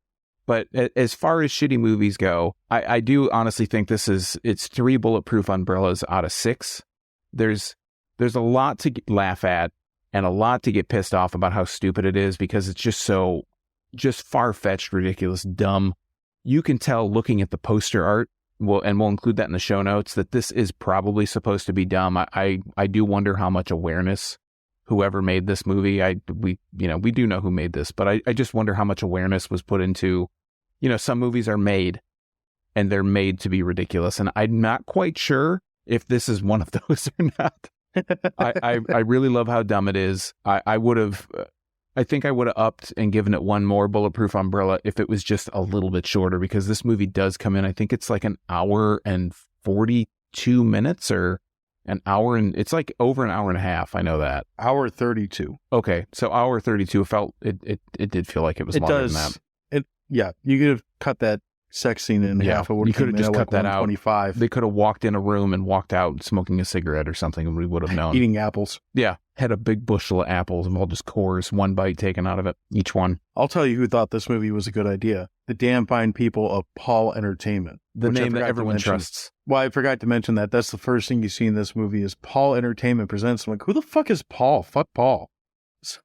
But as far as shitty movies go, I do honestly think it's 3 bulletproof umbrellas out of 6. There's a lot to laugh at and a lot to get pissed off about how stupid it is, because it's just far-fetched, ridiculous, dumb. You can tell looking at the poster art, we'll include that in the show notes, that this is probably supposed to be dumb. I do wonder how much awareness whoever made this movie, we do know who made this, but I just wonder how much awareness was put into, some movies are made and they're made to be ridiculous. And I'm not quite sure if this is one of those or not. I really love how dumb it is. I think I would have upped and given it 1 more bulletproof umbrella if it was just a little bit shorter, because this movie does come in, I think it's like an hour and 42 minutes or an hour, and it's like over an hour and a half. I know that. Hour 32. Okay, so hour 32 it did feel like it was longer than that. Yeah, you could have cut that sex scene in half. It would you could have just cut that out. They could have walked in a room and walked out smoking a cigarette or something, and we would have known. Eating apples. Yeah, had a big bushel of apples and all just cores, 1 bite taken out of it, each one. I'll tell you who thought this movie was a good idea. The damn fine people of Paul Entertainment. The name that everyone trusts. Well, I forgot to mention that. That's the first thing you see in this movie is Paul Entertainment presents. I'm like, who the fuck is Paul? Fuck Paul. It's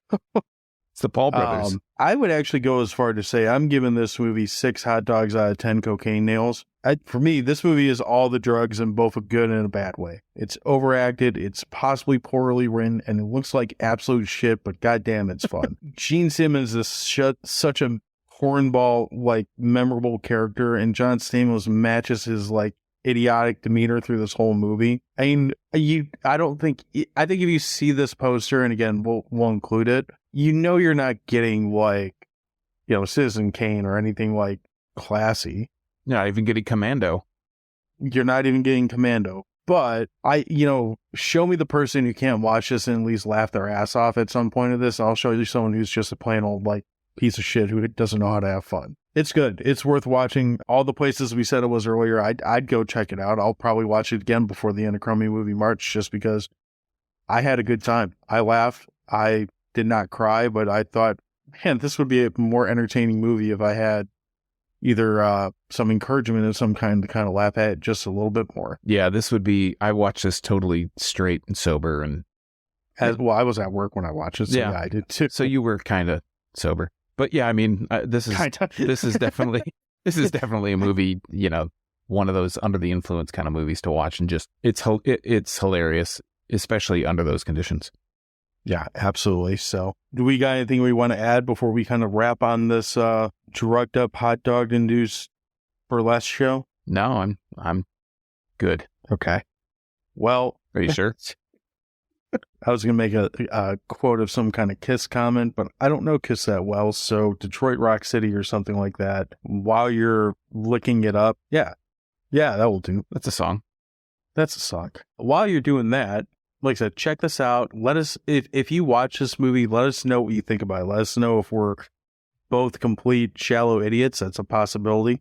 the Paul brothers. I would actually go as far to say I'm giving this movie 6 hot dogs out of 10 cocaine nails. For me, this movie is all the drugs in both a good and a bad way. It's overacted, it's possibly poorly written, and it looks like absolute shit, but goddamn, it's fun. Gene Simmons is such a cornball, like, memorable character, and John Stamos matches his, like, idiotic demeanor through this whole movie. I mean, I think if you see this poster, and again, we'll include it, you're not getting, like, Citizen Kane or anything, like, classy. Not even getting Commando. You're not even getting Commando. But show me the person who can't watch this and at least laugh their ass off at some point of this. I'll show you someone who's just a plain old, like, piece of shit who doesn't know how to have fun. It's good. It's worth watching. All the places we said it was earlier, I'd go check it out. I'll probably watch it again before the end of Crummy Movie March, just because I had a good time. I laughed. I did not cry, but I thought, man, this would be a more entertaining movie if I had either some encouragement of some kind to kind of laugh at it just a little bit more. Yeah, I watched this totally straight and sober. And I was at work when I watched it, so yeah, I did too. So you were kind of sober. But yeah, I mean, this is definitely a movie, one of those under the influence kind of movies to watch, and just it's hilarious, especially under those conditions. Yeah, absolutely. So, do we got anything we want to add before we kind of wrap on this drugged up hot dog induced burlesque show? No, I'm good. Okay. Well, are you sure? I was going to make a quote of some kind of Kiss comment, but I don't know Kiss that well. So Detroit Rock City or something like that. While you're looking it up. Yeah, that will do. That's a song. While you're doing that, like I said, check this out. Let us, if you watch this movie, let us know what you think about it. Let us know if we're both complete shallow idiots. That's a possibility.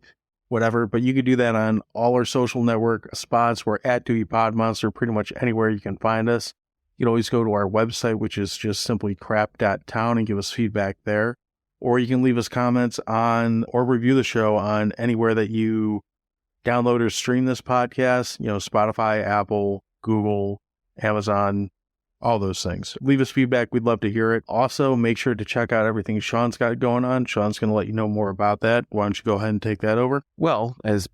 Whatever. But you can do that on all our social network spots. We're at Dewey Pod Monster, pretty much anywhere you can find us. You can always go to our website, which is just simply crap.town, and give us feedback there. Or you can leave us comments on or review the show on anywhere that you download or stream this podcast, Spotify, Apple, Google, Amazon, all those things. Leave us feedback. We'd love to hear it. Also, make sure to check out everything Sean's got going on. Sean's going to let you know more about that. Why don't you go ahead and take that over? Well, as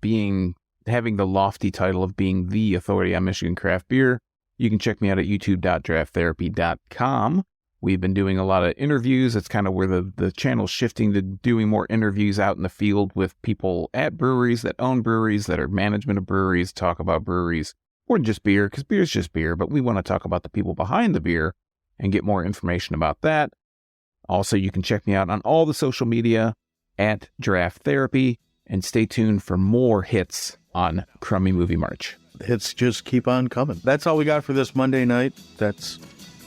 having the lofty title of being the authority on Michigan craft beer, you can check me out at youtube.drafttherapy.com. We've been doing a lot of interviews. It's kind of where the channel's shifting to doing more interviews out in the field with people at breweries that own breweries, that are management of breweries, talk about breweries. More than just beer, because beer is just beer, but we want to talk about the people behind the beer and get more information about that. Also, you can check me out on all the social media at Draft Therapy, and stay tuned for more hits on Crummy Movie March. Hits just keep on coming. That's all we got for this Monday night. That's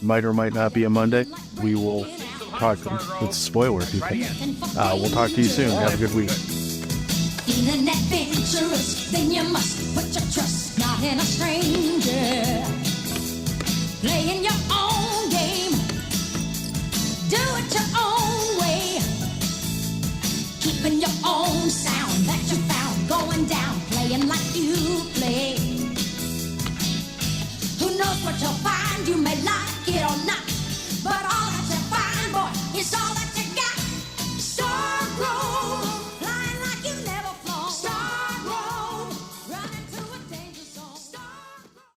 might or might not be a Monday. We will talk. It's a spoiler, people. We'll talk to you soon. Have a good week. Feeling adventurous, then you must put your trust not in a stranger.